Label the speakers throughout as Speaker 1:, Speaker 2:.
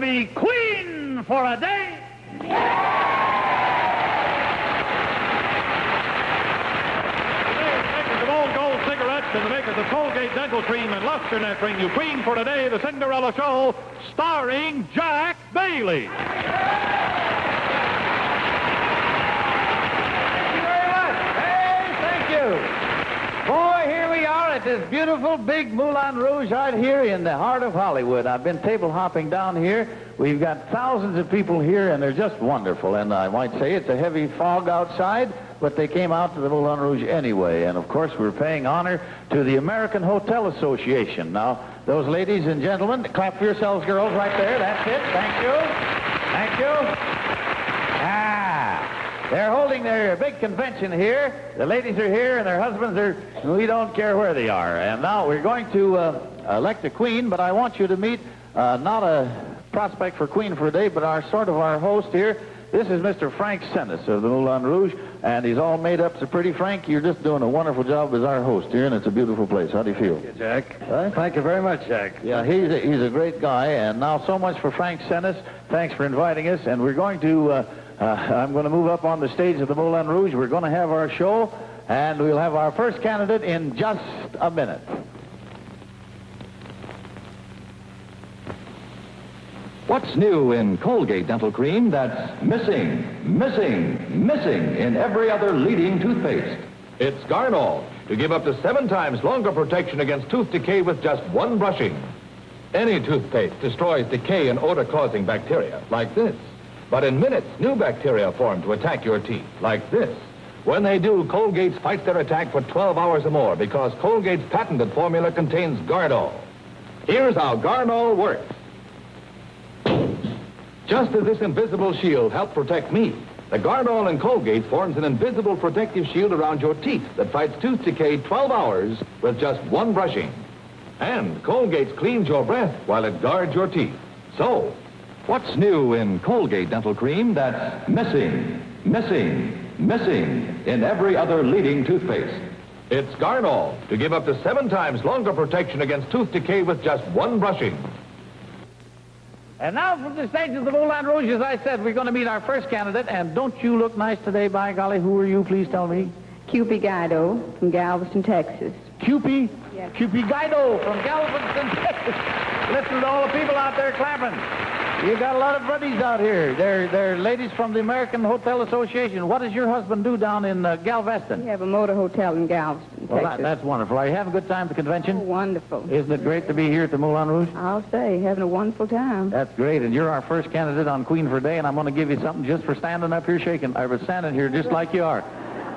Speaker 1: be queen for a day. And the makers of Colgate Dental Cream and Luster Net bring you Queen for Today, the Cinderella Show, starring Jack Bailey.
Speaker 2: Thank you very much. Hey, thank you. Boy, here we are at this beautiful big Moulin Rouge right here in the heart of Hollywood. I've been table hopping down here. We've got thousands of people here, and they're just wonderful. And I might say it's a heavy fog outside, but they came out to the Moulin Rouge anyway. And, of course, we're paying honor to the American Hotel Association. Now, those ladies and gentlemen, clap for yourselves, girls, right there. That's it. Thank you. Thank you. They're holding their big convention here. The ladies are here, and their husbands are, we don't care where they are. And now we're going to elect a queen, but I want you to meet not a prospect for queen for a day, but our host here. This is Mr. Frank Sennis of the Moulin Rouge, and he's all made up so pretty. Frank, you're just doing a wonderful job as our host here, and it's a beautiful place. How do you feel?
Speaker 3: Thank you, Jack. Thank you very much, Jack.
Speaker 2: Yeah, he's a great guy, and now so much for Frank Sennis. Thanks for inviting us, and we're going to, I'm going to move up on the stage of the Moulin Rouge. We're going to have our show, and we'll have our first candidate in just a minute.
Speaker 4: What's new in Colgate Dental Cream that's missing in every other leading toothpaste?
Speaker 5: It's Garnol, to give up to 7 times longer protection against tooth decay with just one brushing. Any toothpaste destroys decay and odor-causing bacteria, like this. But in minutes, new bacteria form to attack your teeth, like this. When they do, Colgate fights their attack for 12 hours or more because Colgate's patented formula contains Garnol. Here's how Garnol works. Just as this invisible shield helped protect me, the Garnol in Colgate forms an invisible protective shield around your teeth that fights tooth decay 12 hours with just one brushing. And Colgate cleans your breath while it guards your teeth. So,
Speaker 4: what's new in Colgate Dental Cream that's missing in every other leading toothpaste?
Speaker 5: It's Garnol, to give up to 7 times longer protection against tooth decay with just one brushing.
Speaker 2: And now from the stage of the Moulin Rouge, as I said, we're going to meet our first candidate. And don't you look nice today, by golly? Who are you, please tell me?
Speaker 6: Cupie Guido from Galveston, Texas.
Speaker 2: Cupie?
Speaker 6: Yes.
Speaker 2: Cupie Guido from Galveston, Texas. Listen to all the people out there clapping. You got a lot of buddies out here. They're ladies from the American Hotel Association. What does your husband do down in Galveston?
Speaker 6: We have a motor hotel in Galveston,
Speaker 2: Well,
Speaker 6: Texas.
Speaker 2: that's wonderful. Are you having a good time at the convention?
Speaker 6: Oh, wonderful.
Speaker 2: Isn't it great to be here at the Moulin Rouge?
Speaker 6: I'll say, having a wonderful time.
Speaker 2: That's great, and you're our first candidate on Queen for a Day, and I'm going to give you something just for standing up here shaking. I was standing here just like you are.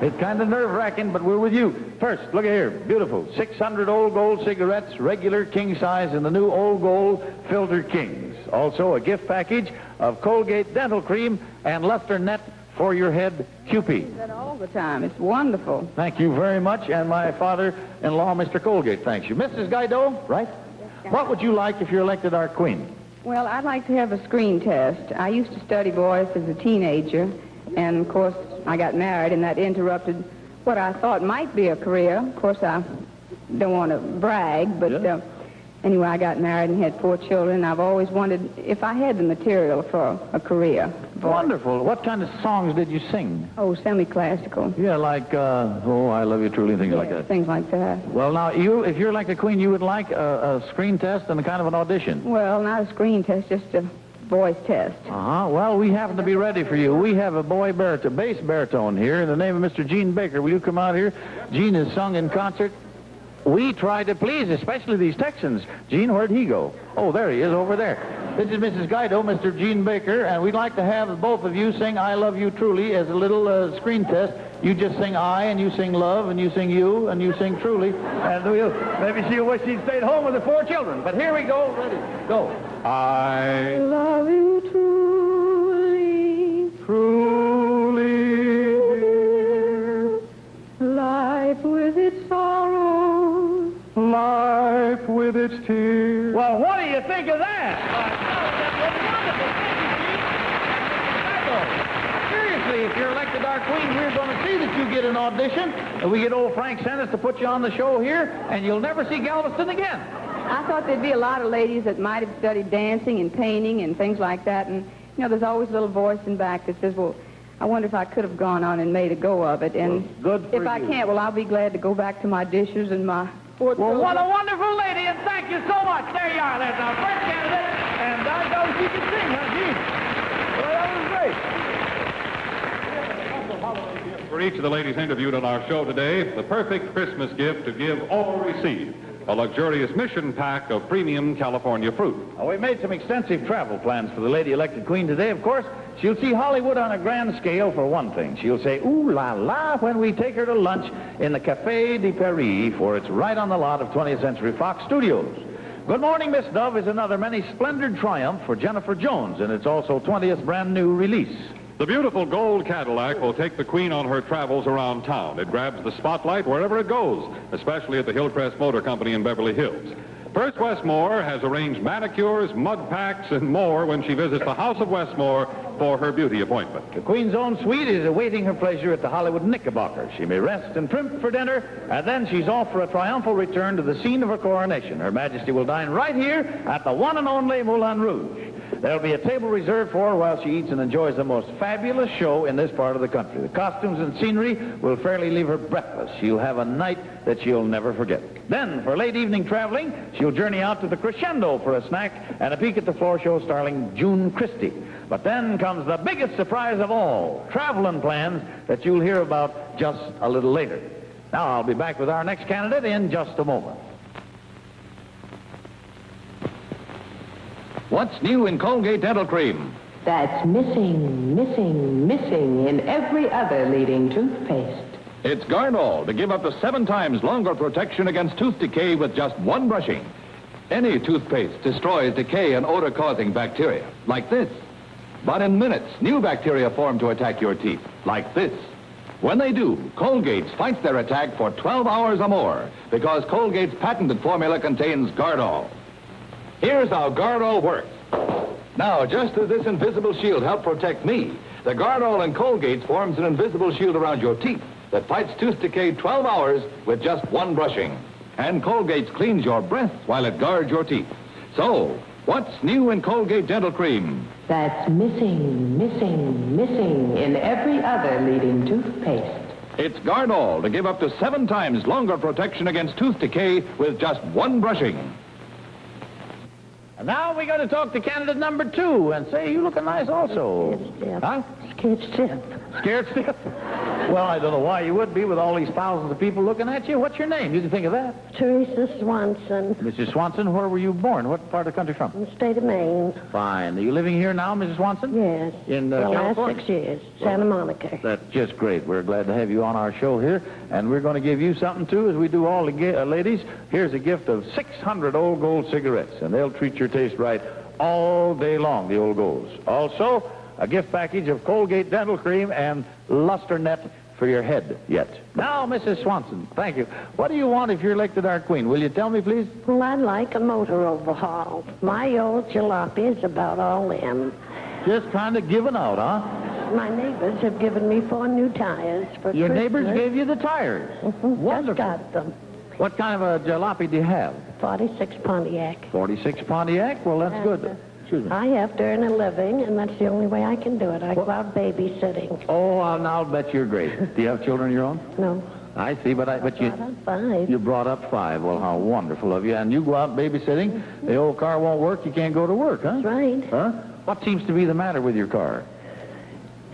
Speaker 2: It's kind of nerve-wracking, but we're with you. First, look at here. Beautiful. 600 Old Gold cigarettes, regular king size, and the new Old Gold Filter Kings. Also, a gift package of Colgate Dental Cream and Luster Net for your head, Cupie.
Speaker 6: I do that all the time. It's wonderful.
Speaker 2: Thank you very much, and my father-in-law, Mr. Colgate, thanks you. Mrs. Guido, right?
Speaker 6: Yes,
Speaker 2: What would you like if you're elected our queen?
Speaker 6: Well, I'd like to have a screen test. I used to study voice as a teenager, and, of course, I got married, and that interrupted what I thought might be a career. Of course, I don't want to brag, but anyway, I got married and had 4 children. I've always wondered if I had the material for a career.
Speaker 2: Wonderful. What kind of songs did you sing?
Speaker 6: Oh, semi-classical.
Speaker 2: Yeah, like, Oh, I Love You Truly, things like that.
Speaker 6: Things like that.
Speaker 2: Well, now, if you're like a queen, you would like a screen test and a kind of an audition.
Speaker 6: Well, not a screen test, just a voice test.
Speaker 2: Well, we happen to be ready for you. We have a bass baritone here in the name of Mr. Jeanne Baker. Will you come out here? Jeanne has sung in concert. We try to please, especially these Texans. Jeanne, where'd he go? Oh, there he is, over there. This is Mrs. Guido, Mr. Jeanne Baker, and we'd like to have both of you sing I Love You Truly as a little screen test. You just sing I, and you sing love, and you sing you, and you sing truly. And we'll maybe she'll wish she'd stayed home with the 4 children. But here we go. Ready? Go. I
Speaker 6: love you truly,
Speaker 2: truly,
Speaker 6: dear. Life with its sorrows,
Speaker 2: life with its tears. Well, what do you think of that? Seriously, if you're elected our queen, we're going to see that you get an audition, and we get old Frank Sennis to put you on the show here, and you'll never see Galveston again.
Speaker 6: I thought there'd be a lot of ladies that might have studied dancing and painting and things like that. And, there's always a little voice in back that says, well, I wonder if I could have gone on and made a go of it. And if I can't, well, I'll be glad to go back to my dishes and my...
Speaker 2: Well, what a wonderful lady, and thank you so much. There you are. There's our first candidate, and I know she can sing, huh, Jean? Well, that was great.
Speaker 1: For each of the ladies interviewed on our show today, the perfect Christmas gift to give or receive. A luxurious mission pack of premium California fruit.
Speaker 2: Well, we made some extensive travel plans for the lady elected queen today. Of course, she'll see Hollywood on a grand scale for one thing. She'll say, ooh la la, when we take her to lunch in the Café de Paris, for it's right on the lot of 20th Century Fox Studios. Good Morning, Miss Dove is another many-splendored triumph for Jennifer Jones, and it's also 20th brand-new release.
Speaker 1: The beautiful gold Cadillac will take the Queen on her travels around town. It grabs the spotlight wherever it goes, especially at the Hillcrest Motor Company in Beverly Hills. First Westmore has arranged manicures, mud packs, and more when she visits the House of Westmore for her beauty appointment.
Speaker 2: The Queen's own suite is awaiting her pleasure at the Hollywood Knickerbocker. She may rest and primp for dinner, and then she's off for a triumphal return to the scene of her coronation. Her Majesty will dine right here at the one and only Moulin Rouge. There'll be a table reserved for her while she eats and enjoys the most fabulous show in this part of the country. The costumes and scenery will fairly leave her breathless. She'll have a night that she'll never forget. Then, for late evening traveling, she'll journey out to the Crescendo for a snack and a peek at the floor show starring June Christie. But then comes the biggest surprise of all, traveling plans that you'll hear about just a little later. Now, I'll be back with our next candidate in just a moment.
Speaker 4: What's new in Colgate Dental Cream?
Speaker 7: That's missing in every other leading toothpaste.
Speaker 4: It's Gardol to give up to 7 times longer protection against tooth decay with just one brushing. Any toothpaste destroys decay and odor-causing bacteria, like this. But in minutes, new bacteria form to attack your teeth, like this. When they do, Colgate fights their attack for 12 hours or more, because Colgate's patented formula contains Gardol. Here's how Gardol works. Now, just as this invisible shield helped protect me, the Gardol in Colgate forms an invisible shield around your teeth that fights tooth decay 12 hours with just one brushing. And Colgate cleans your breath while it guards your teeth. So, what's new in Colgate Dental Cream?
Speaker 7: That's missing in every other leading toothpaste.
Speaker 4: It's Gardol to give up to 7 times longer protection against tooth decay with just one brushing.
Speaker 2: And now we're going to talk to candidate number 2 and say, you looking nice also. Huh?
Speaker 8: Scared stiff.
Speaker 2: Scared stiff? Well, I don't know why you would be with all these thousands of people looking at you. What's your name? You can think of that.
Speaker 8: Teresa Swanson.
Speaker 2: Mrs. Swanson, where were you born? What part of the country from?
Speaker 8: In the state of Maine.
Speaker 2: Fine. Are you living here now, Mrs. Swanson?
Speaker 8: Yes.
Speaker 2: In
Speaker 8: the last
Speaker 2: California?
Speaker 8: 6 years. Santa Monica.
Speaker 2: That's just great. We're glad to have you on our show here. And we're going to give you something, too, as we do all the ladies. Here's a gift of 600 Old Gold cigarettes, and they'll treat your taste right all day long, the Old Golds. Also, a gift package of Colgate Dental Cream and Luster Net for your head yet. Now, Mrs. Swanson, thank you. What do you want if you're elected our queen? Will you tell me, please?
Speaker 8: Well, I'd like a motor overhaul. My old jalopy is about all in.
Speaker 2: Just kind of giving out, huh?
Speaker 8: My neighbors have given me 4 new tires for
Speaker 2: Your
Speaker 8: Christmas.
Speaker 2: neighbors gave you the tires?
Speaker 8: Just got them.
Speaker 2: What kind of a jalopy do you have?
Speaker 8: 46 Pontiac.
Speaker 2: 46 Pontiac? Well, that's good. Excuse me.
Speaker 8: I have to earn a living, and that's the only way I can do it. I go out babysitting.
Speaker 2: Oh, I'll bet you're great. Do you have children of your own?
Speaker 8: No.
Speaker 2: I see, but you...
Speaker 8: Brought up 5.
Speaker 2: You brought up 5. Well, how wonderful of you. And you go out babysitting, the old car won't work, you can't go to work, huh?
Speaker 8: That's right.
Speaker 2: Huh? What seems to be the matter with your car?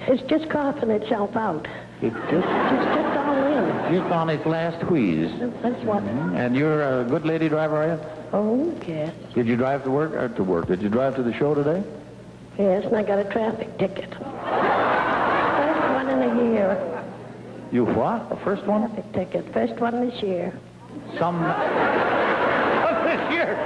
Speaker 8: It's just coughing itself out.
Speaker 2: It's
Speaker 8: just all in.
Speaker 2: Just on its last wheeze.
Speaker 8: That's what...
Speaker 2: And you're a good lady driver, are you?
Speaker 8: Oh, yes.
Speaker 2: Did you drive to work? Did you drive to the show today?
Speaker 8: Yes, and I got a traffic ticket. First one in a year.
Speaker 2: You what? The first one?
Speaker 8: Traffic ticket. First one this year.
Speaker 2: This year?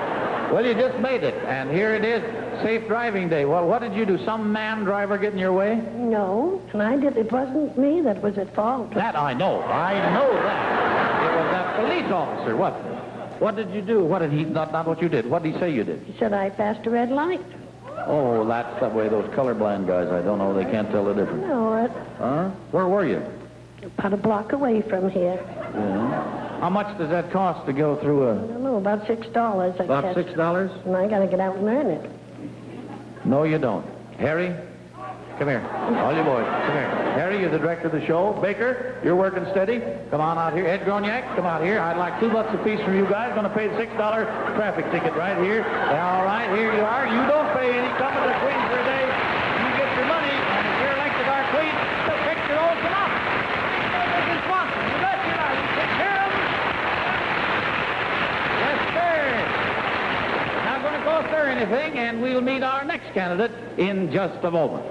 Speaker 2: Well, you just made it. And here it is, safe driving day. Well, what did you do? Some man driver get in your way?
Speaker 8: No, and it wasn't me that was at fault.
Speaker 2: That I know. I know that. It was that police officer. What did you do? What did he... Not what you did. What did he say you did?
Speaker 8: He said I passed a red light.
Speaker 2: Oh, that's the way those colorblind guys, I don't know. They can't tell the difference.
Speaker 8: I know it.
Speaker 2: Huh? Where were you?
Speaker 8: About a block away from here.
Speaker 2: Yeah. How much does that cost to go through
Speaker 8: I don't know, about $6. I
Speaker 2: about
Speaker 8: guess.
Speaker 2: $6?
Speaker 8: And I got to get out and earn it.
Speaker 2: No, you don't. Harry, come here. All you boys, come here. Harry, you're the director of the show. Baker, you're working steady. Come on out here. Ed Groniak, come out here. I'd like $2 apiece from you guys. Going to pay the $6 traffic ticket right here. All right, here you are. You don't pay any. Come to the Queen for a day. You get your money, and if you're elected our Queen, the picture will come up. This is Swanson. You bet you know. You take care of them. Yes, sir. Not going to cost her anything, and we'll meet our next candidate in just a moment.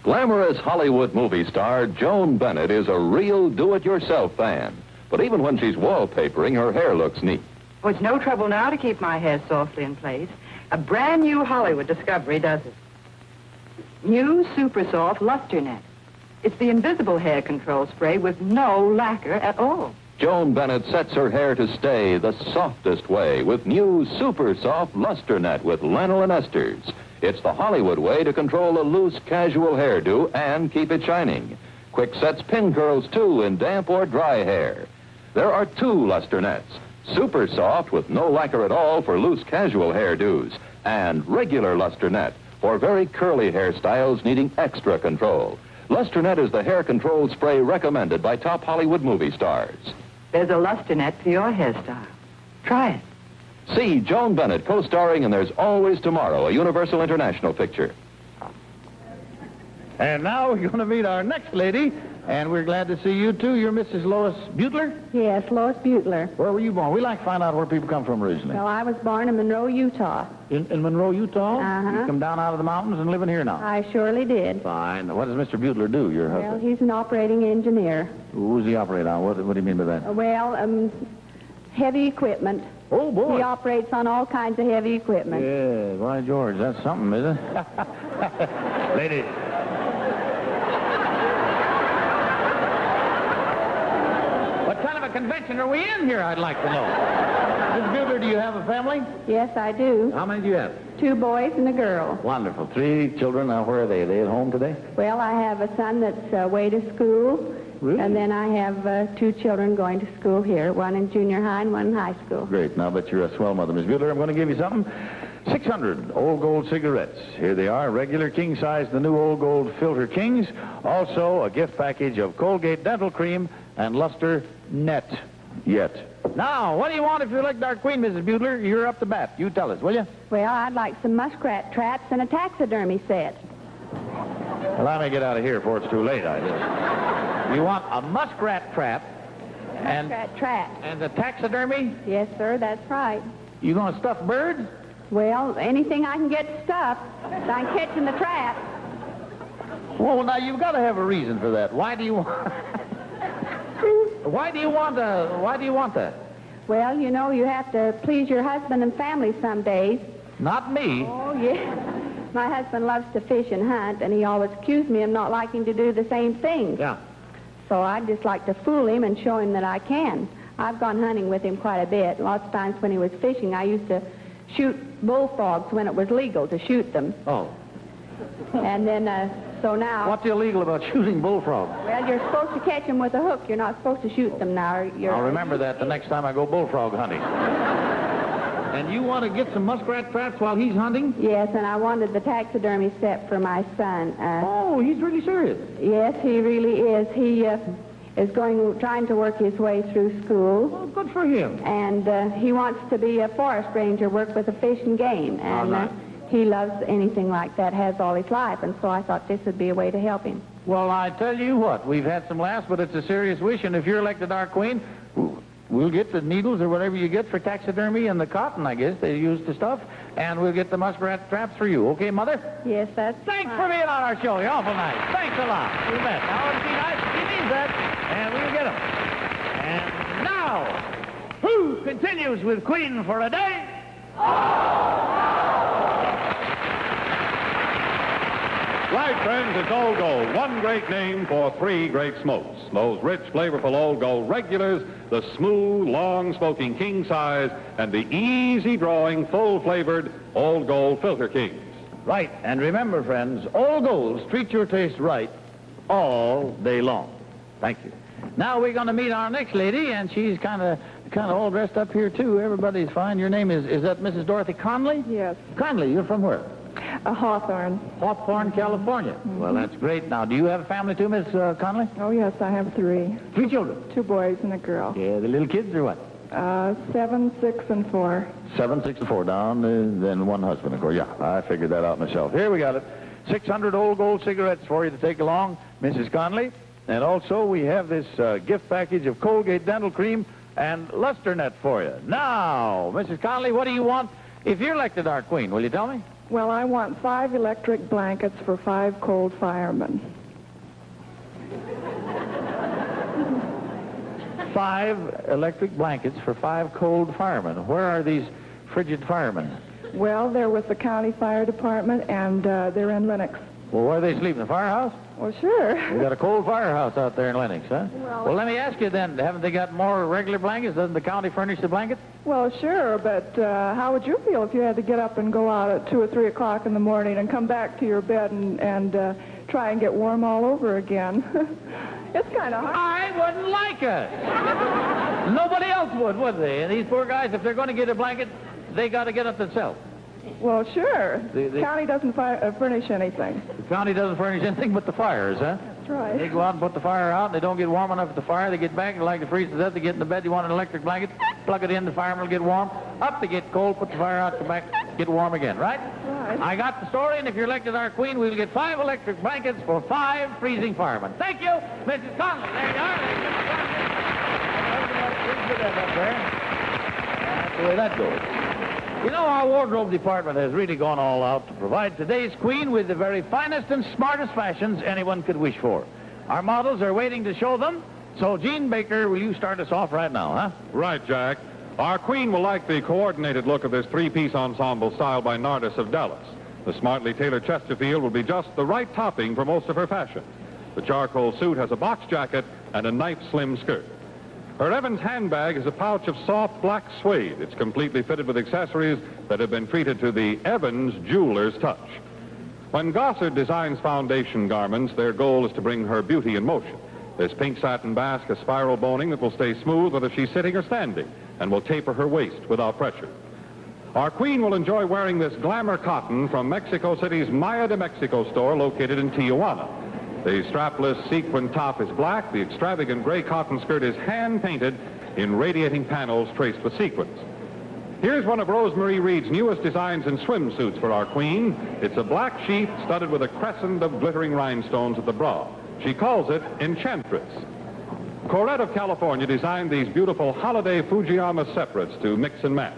Speaker 4: Glamorous Hollywood movie star Joan Bennett is a real do-it-yourself fan. But even when she's wallpapering, her hair looks neat.
Speaker 9: Well, it's no trouble now to keep my hair softly in place. A brand new Hollywood discovery does it. New Super Soft Luster Net. It's the invisible hair control spray with no lacquer at all.
Speaker 4: Joan Bennett sets her hair to stay the softest way with new Super Soft Luster Net with lanolin esters. It's the Hollywood way to control a loose, casual hairdo and keep it shining. Quick sets pin curls, too, in damp or dry hair. There are 2 luster nets. Super Soft with no lacquer at all for loose, casual hairdos. And regular luster net for very curly hairstyles needing extra control. Luster Net is the hair control spray recommended by top Hollywood movie stars.
Speaker 9: There's a luster net for your hairstyle. Try it.
Speaker 4: See Joan Bennett co-starring in There's Always Tomorrow, a Universal International picture.
Speaker 2: And now we're going to meet our next lady, and we're glad to see you, too. You're Mrs. Lois Butler?
Speaker 6: Yes, Lois Butler.
Speaker 2: Where were you born? We like to find out where people come from originally.
Speaker 6: Well, I was born in Monroe, Utah.
Speaker 2: In Monroe, Utah?
Speaker 6: Uh-huh.
Speaker 2: You come down out of the mountains and living here now?
Speaker 6: I surely did.
Speaker 2: Fine. What does Mr. Butler do, your
Speaker 6: Well,
Speaker 2: husband?
Speaker 6: he's an operating engineer.
Speaker 2: Who's he operate on? What do you mean by that?
Speaker 6: Well, heavy equipment.
Speaker 2: Oh, boy.
Speaker 6: He operates on all kinds of heavy equipment.
Speaker 2: Yeah, why, George, that's something, isn't it? Ladies. What kind of a convention are we in here, I'd like to know? Miss Butler, do you have a family?
Speaker 6: Yes, I do.
Speaker 2: How many do you have?
Speaker 6: 2 boys and a girl.
Speaker 2: Wonderful. 3 children. Now, where are they? Are they at home today?
Speaker 6: Well, I have a son that's away to school.
Speaker 2: Really?
Speaker 6: And then I have 2 children going to school here, one in junior high and one in high school.
Speaker 2: Great. Now, but you're a swell mother. Miss Butler, I'm going to give you something. 600 Old Gold cigarettes. Here they are, regular king size, the new Old Gold Filter Kings. Also, a gift package of Colgate Dental Cream and Luster Net. Yet. Now, what do you want if you elect our queen, Mrs. Butler? You're up to bat. You tell us, will you?
Speaker 6: Well, I'd like some muskrat traps and a taxidermy set.
Speaker 2: Well, I may get out of here before it's too late, I guess. You want a muskrat trap and...
Speaker 6: Muskrat trap.
Speaker 2: And a taxidermy?
Speaker 6: Yes, sir, that's right.
Speaker 2: You going to stuff birds?
Speaker 6: Well, anything I can get stuffed, I'm catching the trap.
Speaker 2: Well, now, you've got to have a reason for that. Why do you want... Why do you want that?
Speaker 6: Well, you know, you have to please your husband and family some days.
Speaker 2: Not me.
Speaker 6: Oh, yeah. My husband loves to fish and hunt, and he always accused me of not liking to do the same thing.
Speaker 2: Yeah.
Speaker 6: So I'd just like to fool him and show him that I can. I've gone hunting with him quite a bit. Lots of times when he was fishing, I used to shoot bullfrogs when it was legal to shoot them.
Speaker 2: Oh.
Speaker 6: And then, so now...
Speaker 2: What's illegal about shooting bullfrogs?
Speaker 6: Well, you're supposed to catch them with a hook. You're not supposed to shoot them now.
Speaker 2: I'll remember that the next time I go bullfrog hunting. And you want to get some muskrat traps while he's hunting?
Speaker 6: Yes, and I wanted the taxidermy set for my son.
Speaker 2: Oh, he's really serious.
Speaker 6: Yes, he really is. He is trying to work his way through school.
Speaker 2: Well, good for him.
Speaker 6: And he wants to be a forest ranger, work with the fish and game. And he loves anything like that, has all his life. And so I thought this would be a way to help him.
Speaker 2: Well, I tell you what, we've had some laughs, but it's a serious wish. And if you're elected our queen, we'll get the needles or whatever you get for taxidermy and the cotton, I guess, they use to stuff. And we'll get the muskrat traps for you. Okay, Mother?
Speaker 6: Yes, that's
Speaker 2: Thanks for being on our show. You're awful nice. Thanks a lot. You bet. Now, it'd be nice if he means that, and we'll get him. And now, who continues with Queen for a day?
Speaker 1: Right, friends, it's Old Gold. One great name for 3 great smokes. Those rich, flavorful Old Gold regulars, the smooth, long-smoking king size, and the easy-drawing, full-flavored Old Gold Filter Kings.
Speaker 2: Right. And remember, friends, Old Golds treat your taste right all day long. Thank you. Now we're going to meet our next lady, and she's kind of all dressed up here, too. Everybody's fine. Your name is that Mrs. Dorothy Conley?
Speaker 10: Yes.
Speaker 2: Conley, you're from where?
Speaker 10: Hawthorne.
Speaker 2: Hawthorne, California. Well, that's great. Now, do you have a family, too, Miss Conley?
Speaker 10: Oh, yes, I have 3.
Speaker 2: 3 children?
Speaker 10: 2 boys and a girl.
Speaker 2: Yeah, the little kids or what?
Speaker 10: 7, 6, and 4.
Speaker 2: 7, 6, and 4 down, then 1 husband, of course. Yeah, I figured that out myself. Here we got it. 600 old gold cigarettes for you to take along, Mrs. Conley. And also, we have this gift package of Colgate dental cream and luster net for you. Now, Mrs. Conley, what do you want if you're elected our queen? Will you tell me?
Speaker 10: Well, I want 5 electric blankets for 5 cold firemen.
Speaker 2: 5 electric blankets for 5 cold firemen. Where are these frigid firemen?
Speaker 10: Well, they're with the county fire department, and they're in Lenox.
Speaker 2: Well, where do they sleep? In the firehouse?
Speaker 10: Well, sure.
Speaker 2: We got a cold firehouse out there in Lenox, huh? Well, let me ask you then, haven't they got more regular blankets? Doesn't the county furnish the blankets?
Speaker 10: Well, sure, but how would you feel if you had to get up and go out at 2 or 3 o'clock in the morning and come back to your bed and try and get warm all over again? It's kind of hard.
Speaker 2: I wouldn't like it. Nobody else would they? And these poor guys, if they're going to get a blanket, they got to get up themselves.
Speaker 10: Well, sure. The county doesn't furnish anything.
Speaker 2: The county doesn't furnish anything but the fires, huh?
Speaker 10: That's right.
Speaker 2: They go out and put the fire out, and they don't get warm enough at the fire. They get back, they like to freeze to death. They get in the bed, you want an electric blanket, plug it in, the fireman will get warm. Up they get cold, put the fire out, come back, get warm again, right?
Speaker 10: Right.
Speaker 2: I got the story, and if you're elected our queen, we'll get 5 electric blankets for 5 freezing firemen. Thank you, Mrs. Conley. There you are. That's the way that goes. You know, our wardrobe department has really gone all out to provide today's queen with the very finest and smartest fashions anyone could wish for. Our models are waiting to show them, so Jeanne Baker, will you start us off right now, huh?
Speaker 1: Right, Jack. Our queen will like the coordinated look of this 3-piece ensemble styled by Nardis of Dallas. The smartly tailored Chesterfield will be just the right topping for most of her fashion. The charcoal suit has a box jacket and a nice slim skirt. Her Evans handbag is a pouch of soft black suede. It's completely fitted with accessories that have been treated to the Evans jeweler's touch. When Gossard designs foundation garments, their goal is to bring her beauty in motion. This pink satin basque has spiral boning that will stay smooth whether she's sitting or standing and will taper her waist without pressure. Our queen will enjoy wearing this glamour cotton from Mexico City's Maya de Mexico store located in Tijuana. The strapless sequin top is black. The extravagant gray cotton skirt is hand-painted in radiating panels traced with sequins. Here's one of Rosemary Reed's newest designs in swimsuits for our queen. It's a black sheath studded with a crescent of glittering rhinestones at the bra. She calls it Enchantress. Corette of California designed these beautiful holiday Fujiyama separates to mix and match.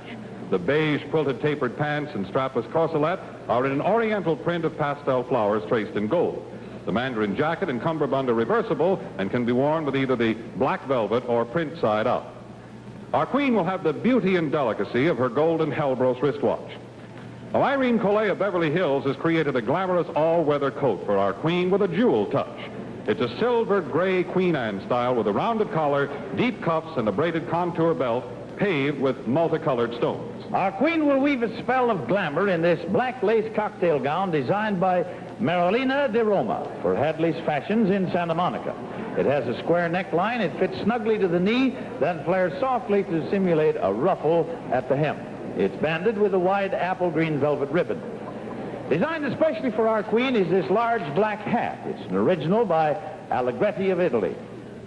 Speaker 1: The beige quilted tapered pants and strapless corselet are in an oriental print of pastel flowers traced in gold. The mandarin jacket and cummerbund are reversible and can be worn with either the black velvet or print side up. Our queen will have the beauty and delicacy of her golden Hellbros wristwatch. Now, Irene Collet of Beverly Hills has created a glamorous all-weather coat for our queen with a jewel touch. It's a silver gray Queen Anne style with a rounded collar, deep cuffs, and a braided contour belt paved with multicolored stones.
Speaker 2: Our queen will weave a spell of glamour in this black lace cocktail gown designed by Marilena de Roma for Hadley's Fashions in Santa Monica. It has a square neckline, it fits snugly to the knee, then flares softly to simulate a ruffle at the hem. It's banded with a wide apple green velvet ribbon. Designed especially for our queen is this large black hat. It's an original by Allegretti of Italy.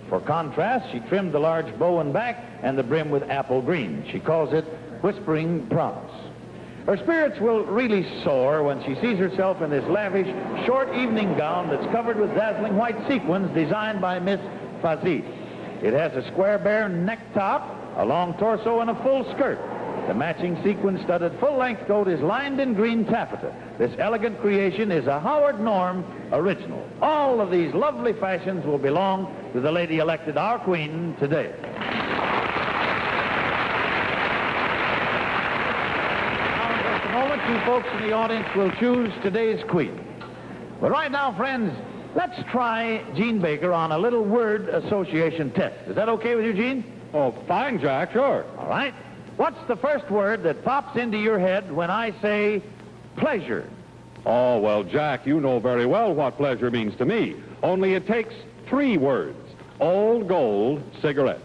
Speaker 2: For contrast, she trimmed the large bow and back and the brim with apple green. She calls it Whispering Promise. Her spirits will really soar when she sees herself in this lavish, short evening gown that's covered with dazzling white sequins designed by Miss Fazit. It has a square bare neck top, a long torso, and a full skirt. The matching sequin-studded full-length coat is lined in green taffeta. This elegant creation is a Howard Norm original. All of these lovely fashions will belong to the lady elected our queen today. You folks in the audience will choose today's queen. But right now, friends, let's try Jeanne Baker on a little word association test. Is that okay with you, Jeanne?
Speaker 1: Oh, fine, Jack, sure.
Speaker 2: All right. What's the first word that pops into your head when I say pleasure?
Speaker 1: Oh, well, Jack, you know very well what pleasure means to me. Only it takes 3 words. Old Gold cigarettes.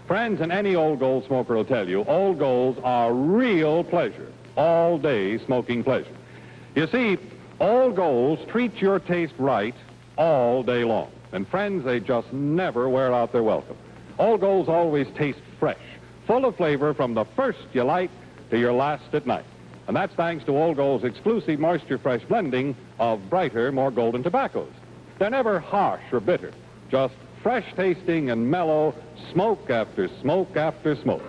Speaker 1: Friends, and any Old Gold smoker will tell you, Old Golds are real pleasure, all-day smoking pleasure. You see, Old Golds treat your taste right all day long. And friends, they just never wear out their welcome. Old Golds always taste fresh, full of flavor from the first you light to your last at night. And that's thanks to Old Gold's exclusive Moisture Fresh blending of brighter, more golden tobaccos. They're never harsh or bitter, just fresh tasting and mellow, smoke after smoke after smoke.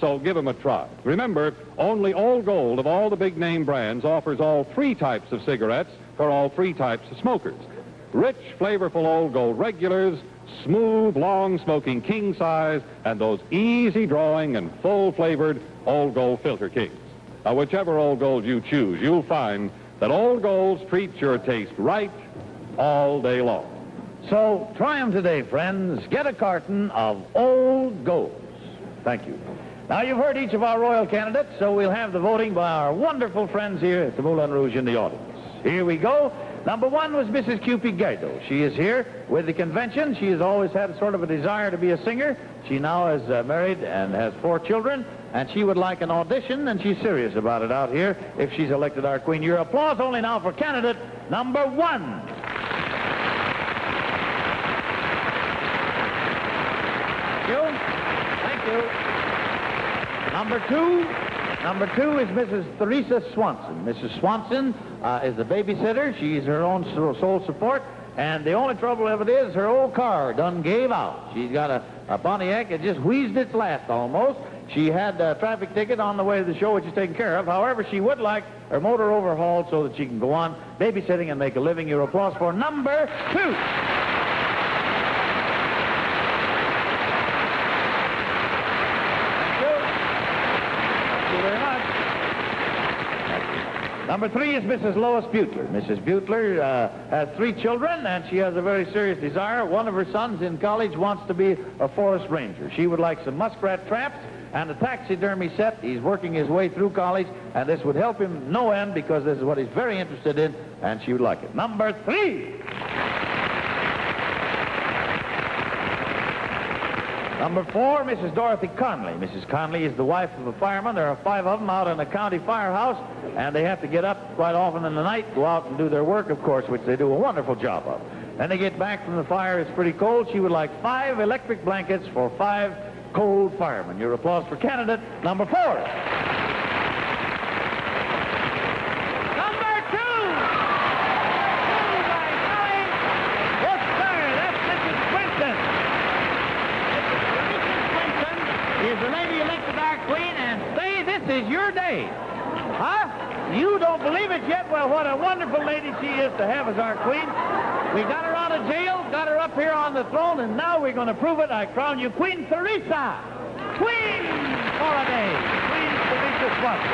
Speaker 1: So give them a try. Remember, only Old Gold of all the big name brands offers all three types of cigarettes for all three types of smokers. Rich, flavorful Old Gold regulars, smooth, long-smoking king size, and those easy-drawing and full-flavored Old Gold Filter Kings. Now, whichever Old Gold you choose, you'll find that Old Golds treat your taste right all day long.
Speaker 2: So try them today, friends. Get a carton of Old Golds. Thank you. Now, you've heard each of our royal candidates, so we'll have the voting by our wonderful friends here at the Moulin Rouge in the audience. Here we go. Number one was Mrs. Cupid Gaido. She is here with the convention. She has always had sort of a desire to be a singer. She now is married and has 4 children, and she would like an audition, and she's serious about it out here if she's elected our queen. Your applause only now for candidate number one. Thank you. Number two is Mrs. Theresa Swanson. Mrs. Swanson is the babysitter. She's her own sole support. And the only trouble of it is her old car done gave out. She's got a Pontiac that just wheezed its last almost. She had a traffic ticket on the way to the show, which is taken care of. However, she would like her motor overhauled so that she can go on babysitting and make a living. Your applause for number two. Number three is Mrs. Lois Butler. Mrs. Butler has 3 children, and she has a very serious desire. One of her sons in college wants to be a forest ranger. She would like some muskrat traps and a taxidermy set. He's working his way through college, and this would help him no end because this is what he's very interested in, and she would like it. Number 3. Number 4, Mrs. Dorothy Conley. Mrs. Conley is the wife of a fireman. There are 5 of them out in the county firehouse, and they have to get up quite often in the night, go out and do their work, of course, which they do a wonderful job of. Then they get back from the fire. It's pretty cold. She would like 5 electric blankets for 5 cold firemen. Your applause for candidate number 4. Is your day. Huh? You don't believe it yet? Well, what a wonderful lady she is to have as our queen. We got her out of jail, got her up here on the throne, and now we're going to prove it. I crown you Queen Theresa. Queen for a day. Queen Theresa Swanson.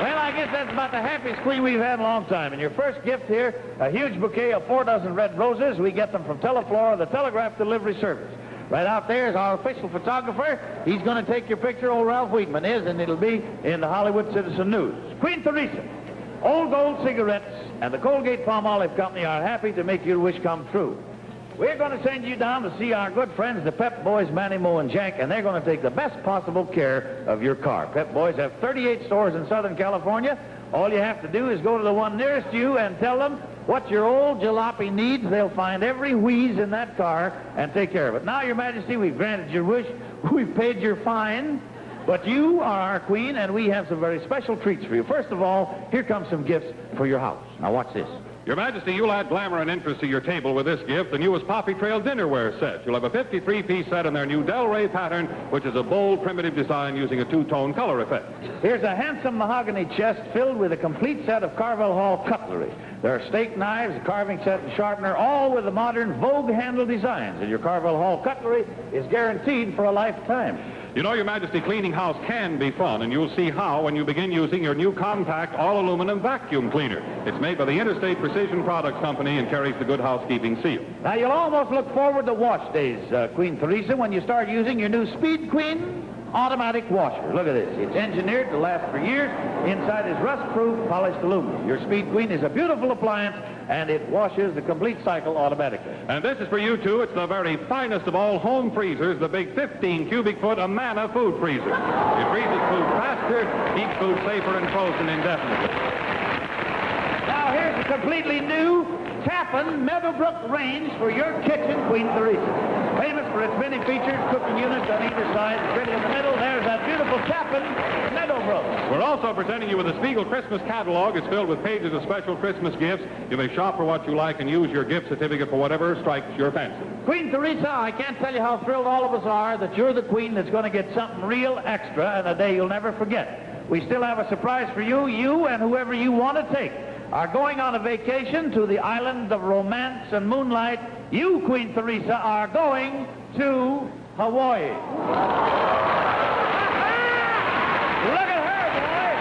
Speaker 2: Well, I guess that's about the happiest queen we've had in a long time. And your first gift here, a huge bouquet of 4 dozen red roses. We get them from Teleflora, the telegraph delivery service. Right out there is our official photographer. He's going to take your picture, old Ralph Wheatman is, and it'll be in the Hollywood Citizen News. Queen Theresa, Old Gold Cigarettes, and the Colgate Palmolive Company are happy to make your wish come true. We're going to send you down to see our good friends, the Pep Boys, Manny, Mo, and Jack, and they're going to take the best possible care of your car. Pep Boys have 38 stores in Southern California. All you have to do is go to the one nearest you and tell them what your old jalopy needs. They'll find every wheeze in that car and take care of it. Now, Your Majesty, we've granted your wish. We've paid your fine. But you are our queen, and we have some very special treats for you. First of all, here come some gifts for your house. Now, watch this.
Speaker 1: Your Majesty, you'll add glamour and interest to your table with this gift, the newest Poppy Trail dinnerware set. You'll have a 53-piece set in their new Del Rey pattern, which is a bold, primitive design using a 2-tone color effect.
Speaker 2: Here's a handsome mahogany chest filled with a complete set of Carvel Hall cutlery. There are steak knives, a carving set, and sharpener, all with the modern Vogue handle designs. And your Carvel Hall cutlery is guaranteed for a lifetime.
Speaker 1: You know, Your Majesty, cleaning house can be fun, and you'll see how when you begin using your new compact all-aluminum vacuum cleaner. It's made by the Interstate Precision Products Company and carries the Good Housekeeping seal.
Speaker 2: Now, you'll almost look forward to wash days, Queen Theresa, when you start using your new Speed Queen automatic washer. Look at this. It's engineered to last for years. Inside is rust-proof polished aluminum. Your Speed Queen is a beautiful appliance, and it washes the complete cycle automatically.
Speaker 1: And this is for you, too. It's the very finest of all home freezers, the big 15 cubic foot Amana food freezer. It freezes food faster, keeps food safer and frozen indefinitely.
Speaker 2: Now here's a completely new Tappan Meadowbrook range for your kitchen, Queen Teresa. Famous for its many features, cooking units on either side, griddle in the middle. There's that beautiful Tappan Meadowbrook.
Speaker 1: We're also presenting you with a Spiegel Christmas catalog. It's filled with pages of special Christmas gifts. You may shop for what you like and use your gift certificate for whatever strikes your fancy.
Speaker 2: Queen Teresa, I can't tell you how thrilled all of us are that you're the queen that's going to get something real extra and a day you'll never forget. We still have a surprise for you. You and whoever you want to take are going on a vacation to the island of romance and moonlight. You, Queen Teresa, are going to Hawaii. Look at her, boy!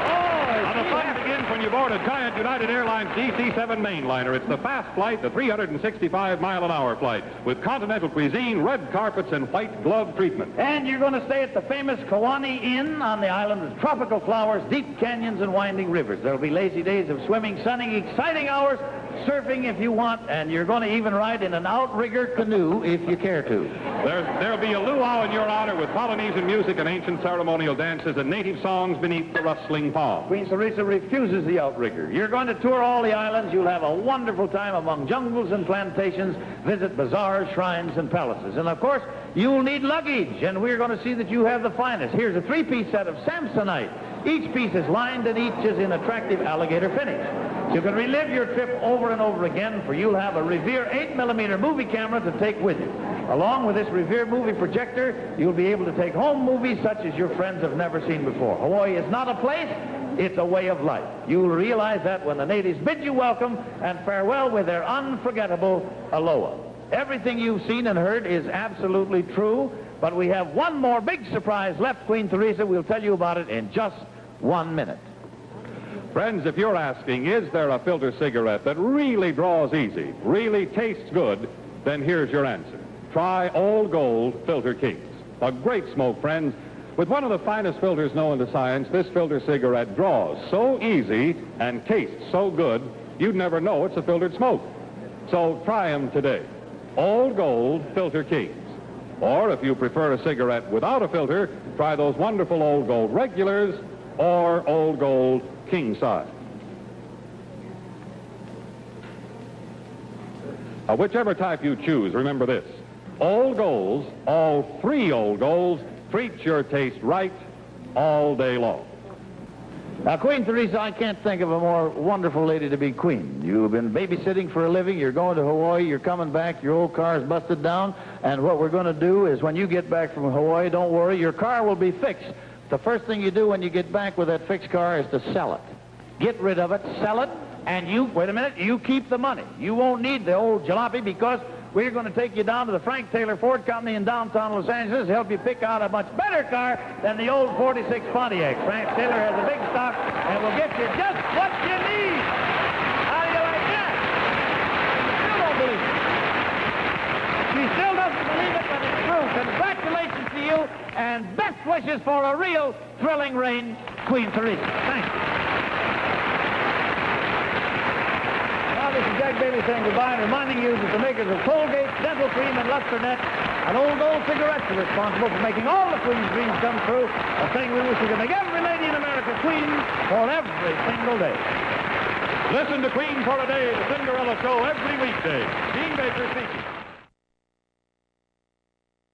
Speaker 2: Oh,
Speaker 1: Now, the fun begins when you board a giant United Airlines DC-7 mainliner. It's the fast flight, the 365-mile-an-hour flight, with continental cuisine, red carpets, and white glove treatment.
Speaker 2: And you're going to stay at the famous Kauai Inn on the island with tropical flowers, deep canyons, and winding rivers. There'll be lazy days of swimming, sunning, exciting hours, surfing if you want, and you're going to even ride in an outrigger canoe if you care to.
Speaker 1: There'll be a luau in your honor with Polynesian music and ancient ceremonial dances and native songs beneath the rustling palm.
Speaker 2: Queen Teresa refuses the outrigger. You're going to tour all the islands. You'll have a wonderful time among jungles and plantations, visit bazaars, shrines, and palaces. And, of course, you'll need luggage, and we're going to see that you have the finest. Here's a three-piece set of Samsonite. Each piece is lined and each is in attractive alligator finish. You can relive your trip over and over again, for you'll have a Revere 8mm movie camera to take with you. Along with this Revere movie projector, you'll be able to take home movies such as your friends have never seen before. Hawaii is not a place, it's a way of life. You'll realize that when the natives bid you welcome and farewell with their unforgettable aloha. Everything you've seen and heard is absolutely true, but we have one more big surprise left, Queen Teresa. We'll tell you about it in just 1 minute.
Speaker 1: Friends, if you're asking, is there a filter cigarette that really draws easy, really tastes good, then here's your answer. Try Old Gold Filter Kings. A great smoke, friends. With one of the finest filters known to science, this filter cigarette draws so easy and tastes so good, you'd never know it's a filtered smoke. So try them today. Old Gold Filter Kings. Or if you prefer a cigarette without a filter, try those wonderful Old Gold Regulars or Old Gold King Size. Whichever type you choose, remember this. Old Golds, all three Old Golds, treat your taste right all day long.
Speaker 2: Now, Queen Teresa, I can't think of a more wonderful lady to be queen. You've been babysitting for a living, you're going to Hawaii, you're coming back, your old car's busted down, and what we're going to do is when you get back from Hawaii, don't worry, your car will be fixed. The first thing you do when you get back with that fixed car is to sell it. Get rid of it, sell it, and you, wait a minute, you keep the money. You won't need the old jalopy because we're going to take you down to the Frank Taylor Ford Company in downtown Los Angeles to help you pick out a much better car than the old 46 Pontiac. Frank Taylor has a big stock and will get you just what you need. How do you like that? You don't believe it. She still doesn't believe it, but it's true. Congratulations to you, and best wishes for a real thrilling reign, Queen Teresa. Thank you. This is Jack Bailey saying goodbye and reminding you that the makers of Colgate, Dental Cream, and Lusternet, and Old Gold cigarettes are responsible for making all the Queen's dreams come true, a thing we wish we could make every lady in America queen for every single day.
Speaker 1: Listen to Queen for a Day, the Cinderella Show, every weekday. Jeanne Baker speaking.